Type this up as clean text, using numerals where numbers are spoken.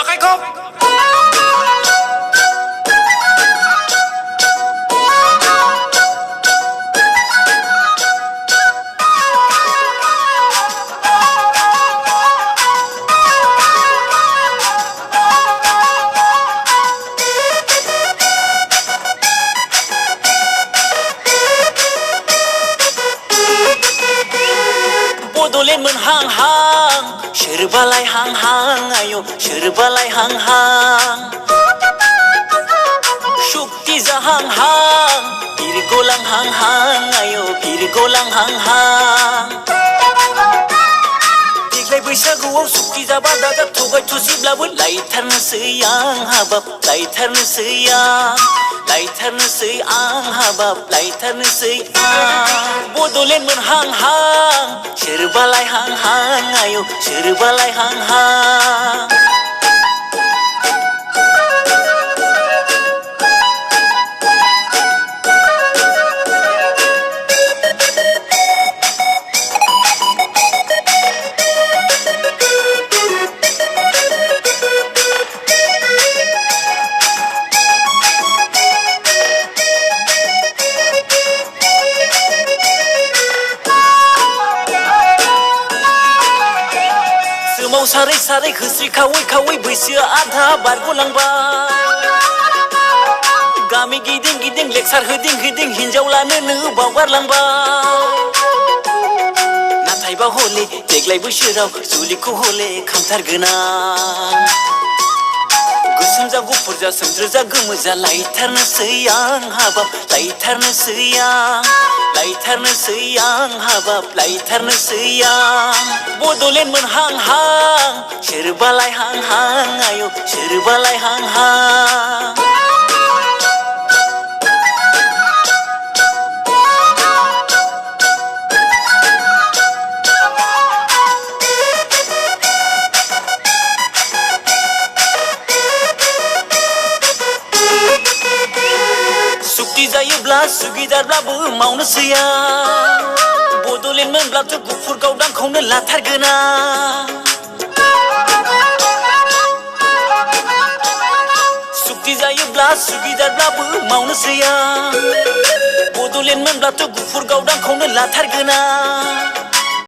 आखाइखौ बड'लेण्ड मोनहांहां सोरबालाय हांहां आयौ सोरबालाय हांहां शक्ति जाहांहां बिरगलांहांहां आयौ बिरगलांहांहां देग्लाय बैसागुआव शक्ति जाबा दाजा थगाय थसिब्लाबो लायथारनोसै आं हाबाब लायथारनोसै आं लायथारनोसै आं हाबाब लायथारनोसै आं बड'लेण्ड मोनहांहां सोरबालाय हांहां आयौ सोरबालाय हांहां सारै सारै होस्रि खावै खावै बैसोआ आधा बारग'लांबाय गामि गिदिं गिदिं लेक्सार होदिं होदिं हिनजाव लानोनो बावगारलांबाय नाथायबा हले देग्लाय बोसोराव जुलिखौ हले खामथारगोन आं गोसोम जा गुफुर जा सोमज्रो जा गोमो जा लायथारनोसै आं हाबाब लायथारनोसै आं लायथारनोसै आं हाबाब लायथारनोसै आं बड'लेण्ड मोनहांहां सोरबालाय हांहां आयौ सोरबालाय हांहां सुक्ति जायोब्ला सुगिदारब्लाबो मावनोसै आं बड'लेण्ड मोनब्लाथ' गुफुर गावदांखौनो लाथारगोन आं सुक्ति जायोब्ला सुगिदारब्लाबो मावनोसै आं बड'लेण्ड मोनब्लाथ' गुफुर गावदांखौनो लाथारगोन आं